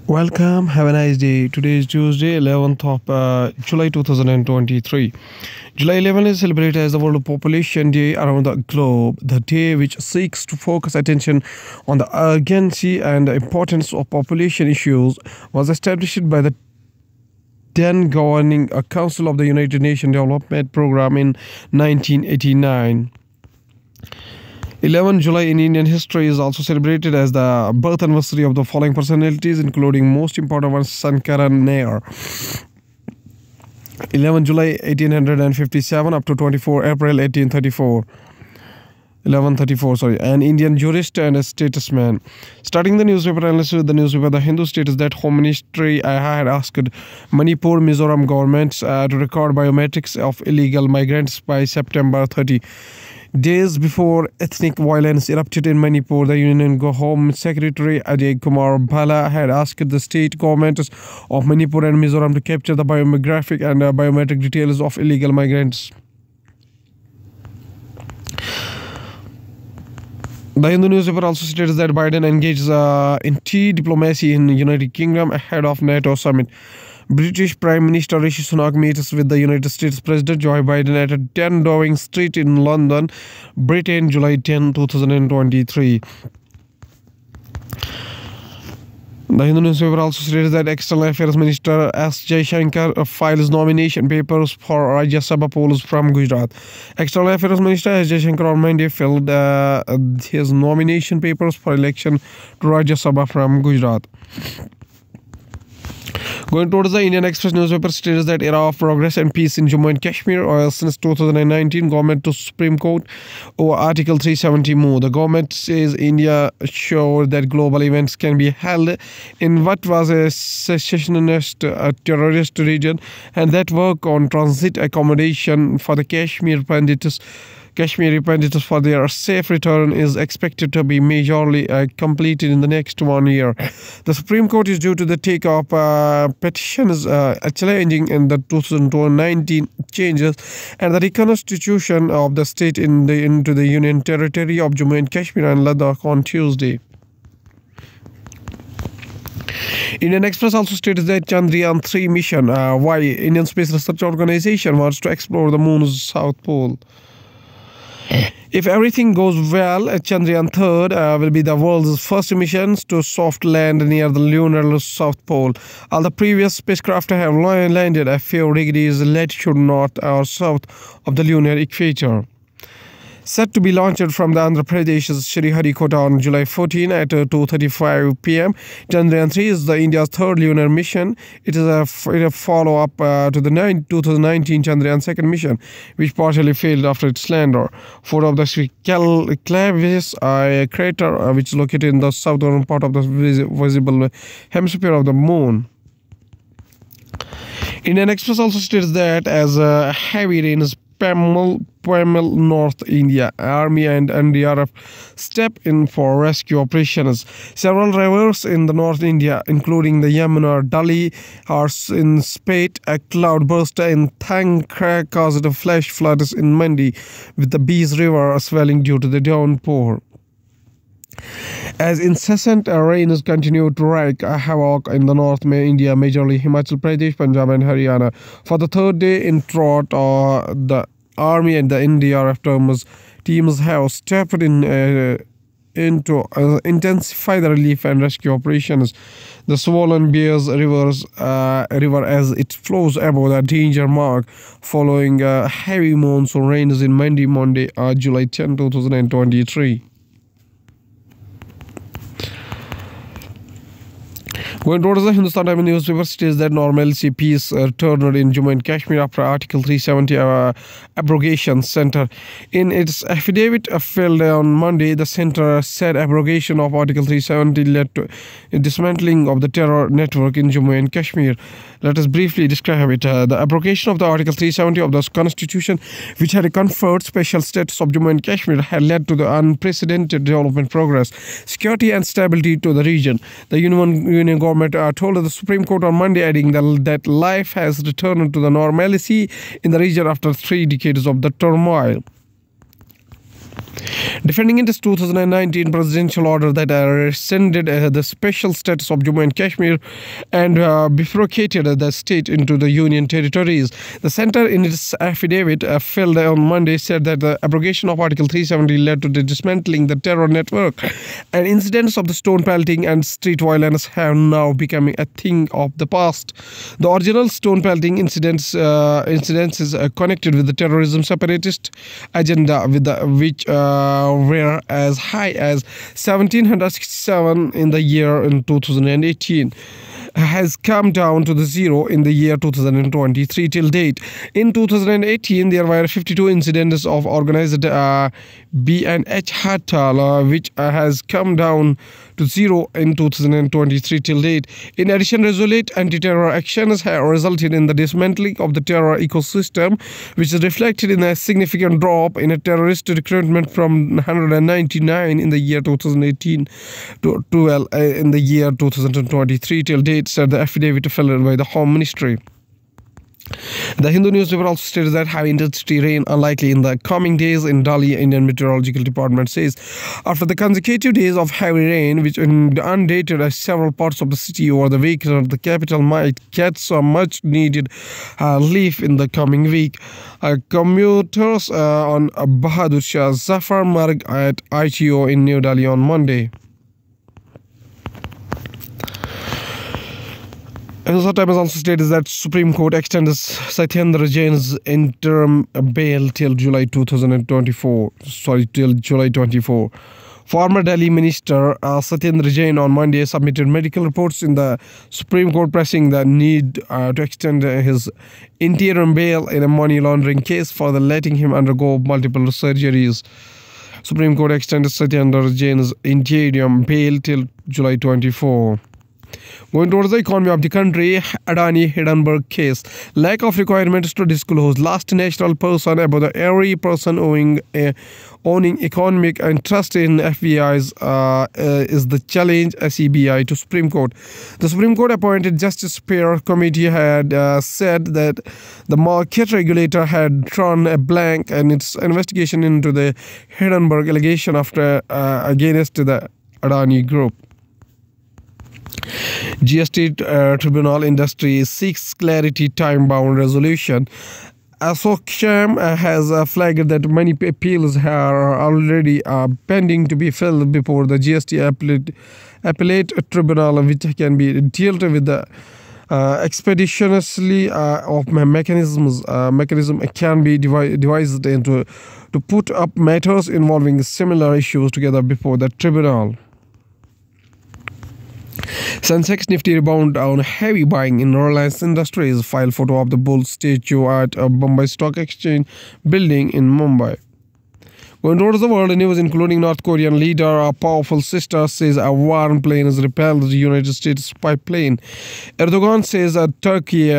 Welcome, have a nice day. Today is Tuesday, 11th of July 2023. July 11 is celebrated as the World Population Day around the globe, the day which seeks to focus attention on the urgency and the importance of population issues, was established by the then governing Council of the United Nations Development Programme in 1989. 11 July in Indian history is also celebrated as the birth anniversary of the following personalities, including most important ones Sankaran Nair. 11 July 1857 up to 24 April 1834. 1134, an Indian jurist and a statesman. Starting the newspaper analysis with the newspaper The Hindu states that Home Ministry had asked Manipur Mizoram governments to record biometrics of illegal migrants by September 30. Days before ethnic violence erupted in Manipur, the Union Home Secretary Ajay Kumar Bhalla had asked the state governments of Manipur and Mizoram to capture the biographic and biometric details of illegal migrants. The Hindu newspaper also states that Biden engages in tea diplomacy in the United Kingdom ahead of NATO summit. British Prime Minister Rishi Sunak meets with the United States President Joe Biden at 10 Downing Street in London, Britain, July 10, 2023. The Hindu newspaper also states that External Affairs Minister S. Jaishankar files nomination papers for Rajya Sabha polls from Gujarat. External Affairs Minister S. Jaishankar on Monday filed his nomination papers for election to Rajya Sabha from Gujarat. Going towards the Indian Express newspaper states that era of progress and peace in Jammu and Kashmir since 2019, government to Supreme Court over Article 370 move. The government says India showed that global events can be held in what was a secessionist terrorist region, and that work on transit accommodation for the Kashmiri pandits for their safe return is expected to be majorly completed in the next 1 year. The Supreme Court is due to take up petitions challenging in the 2019 changes and the reconstitution of the state into the Union Territory of Jammu and Kashmir and Ladakh on Tuesday. Indian Express also states that Chandrayaan-3 mission, why Indian Space Research Organization wants to explore the moon's south pole. If everything goes well, Chandrayaan-3 will be the world's first missions to soft land near the lunar south pole. All the previous spacecraft have landed a few degrees latitude north or south of the lunar equator. Set to be launched from the Andhra Pradesh's Sriharikota on July 14 at 2:35 p.m. Chandrayaan-3 is India's third lunar mission. It is a follow-up to the 2019 Chandrayaan-2 mission, which partially failed after its lander. Photo of the Clavius crater, which is located in the southern part of the visible hemisphere of the moon. Indian Express also states that as heavy rains Pamel, North India, Army and NDRF step in for rescue operations. Several rivers in the North India, including the Yamuna, Dali, are in spate. A cloudburst in Thankra caused flash floods in Mandi, with the Bees River swelling due to the downpour. As incessant rains continue to wreak havoc in the North India, majorly Himachal Pradesh, Punjab and Haryana. For the third day in trot, the Army and the NDRF teams have stepped in to intensify the relief and rescue operations. The swollen Bears river as it flows above the danger mark following heavy monsoon rains in Monday, July 10, 2023. Going towards the Hindustan Times newspaper states that normalcy peace returned in Jammu and Kashmir after Article 370 abrogation center. In its affidavit filed on Monday, the center said abrogation of Article 370 led to dismantling of the terror network in Jammu and Kashmir. Let us briefly describe it. The abrogation of the Article 370 of the Constitution, which had conferred special status of Jammu and Kashmir, had led to the unprecedented development progress, security and stability to the region. The Union government told the Supreme Court on Monday, adding that life has returned to the normalcy in the region after 3 decades of the turmoil. defending its 2019 presidential order that rescinded the special status of Jammu and Kashmir and bifurcated the state into the union territories. The center, in its affidavit filed on Monday, said that the abrogation of Article 370 led to the dismantling the terror network, and incidents of the stone pelting and street violence have now become a thing of the past. The original stone pelting incidents is connected with the terrorism separatist agenda, with which were as high as 1,767 in the year in 2018. Has come down to the zero in the year 2023 till date. In 2018, there were 52 incidents of organized B&H Hartal, which has come down to zero in 2023 till date. In addition, resolute anti-terror actions have resulted in the dismantling of the terror ecosystem, which is reflected in a significant drop in a terrorist recruitment from 199 in the year 2018 to 12 in the year 2023 till date, said the affidavit filed by the Home Ministry. The Hindu newspaper also states that high intensity rain unlikely in the coming days in Delhi. Indian Meteorological Department says after the consecutive days of heavy rain, which inundated several parts of the city over the weekend, the capital might get some much needed relief in the coming week. Commuters on Bahadur Shah Zafar Marg at ITO in New Delhi on Monday. Another Times also states that Supreme Court extends Satyendra Jain's interim bail till July 2024. Till July 24. Former Delhi Minister Satyendra Jain on Monday submitted medical reports in the Supreme Court pressing the need to extend his interim bail in a money laundering case for letting him undergo multiple surgeries. Supreme Court extended Satyendra Jain's interim bail till July 24. Going towards the economy of the country, Adani Hindenburg case. Lack of requirements to disclose last natural person about every person owning economic interest in FBI's is the challenge SEBI to Supreme Court. The Supreme Court appointed Justice Peer Committee had said that the market regulator had drawn a blank in its investigation into the Hindenburg allegation against the Adani Group. GST Tribunal Industry seeks clarity time-bound resolution. Assocham has flagged that many appeals are already pending to be filed before the GST Appellate Tribunal, which can be dealt with the expeditiously of mechanism can be devised to put up matters involving similar issues together before the tribunal. Sensex Nifty rebound on heavy buying in Reliance Industries. File photo of the bull statue at a Bombay Stock Exchange building in Mumbai. Going towards the world news, including North Korean leader, a powerful sister says a war plane has repelled the United States spy plane. Erdogan says Turkey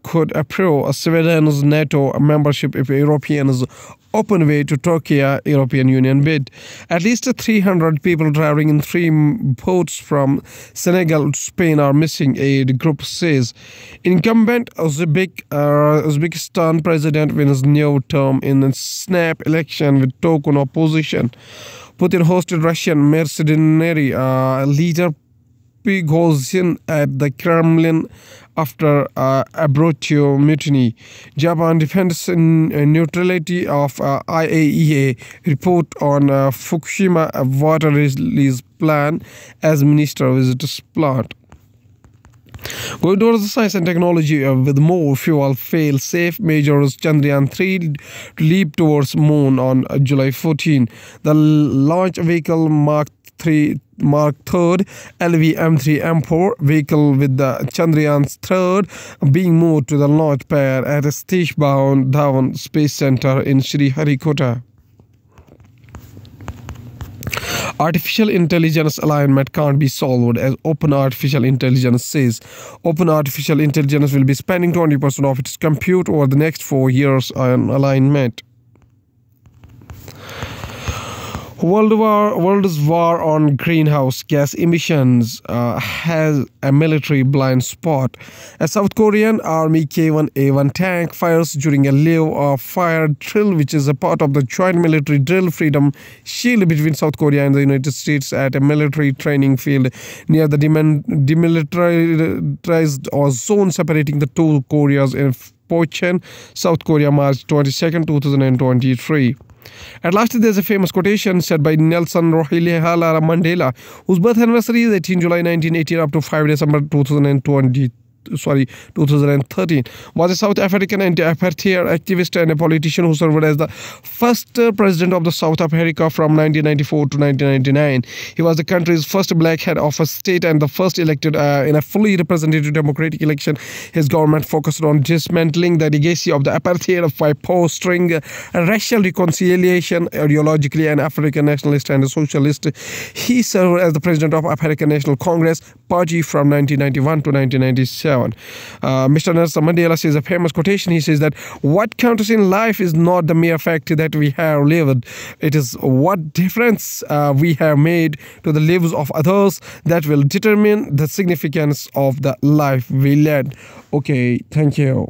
could approve Sweden's NATO membership if Europeans open way to Turkey European Union bid. At least 300 people traveling in 3 boats from Senegal to Spain are missing, aid group says. Incumbent Uzbekistan president wins new term in a snap election with token opposition. Putin hosted Russian mercenary leader Prigozhin at the Kremlin after Abrotio mutiny. Japan defends neutrality of IAEA report on Fukushima water release plan as minister visits plant. Going towards the science and technology with more fuel fail-safe measures, Chandrayaan-3 to leap towards moon on July 14. The launch vehicle Mark 3 LV-M3 M4 vehicle with the Chandrayaan's third being moved to the launch pad at Satish Dhawan Space Center in Sriharikota. Artificial intelligence alignment can't be solved, as Open Artificial Intelligence says. Open Artificial Intelligence will be spending 20% of its compute over the next 4 years on alignment. World's war on greenhouse gas emissions has a military blind spot. A South Korean Army K-1A1 tank fires during a live fire drill, which is a part of the joint military drill Freedom Shield between South Korea and the United States at a military training field near the demilitarized zone separating the two Koreas in Pocheon, South Korea, March 22, 2023. At last, there's a famous quotation said by Nelson Rolihlahla Mandela, whose birth anniversary is 18 July 1918 up to 5 December 2013, was a South African anti-apartheid activist and a politician who served as the first president of the South Africa from 1994 to 1999. He was the country's first black head of a state and the first elected in a fully representative democratic election. His government focused on dismantling the legacy of the apartheid by fostering racial reconciliation, ideologically an African nationalist and a socialist. He served as the president of African National Congress Party from 1991 to 1997. Mr. Nelson Mandela says a famous quotation. He says that what counts in life is not the mere fact that we have lived. It is what difference we have made to the lives of others that will determine the significance of the life we led. Okay, thank you.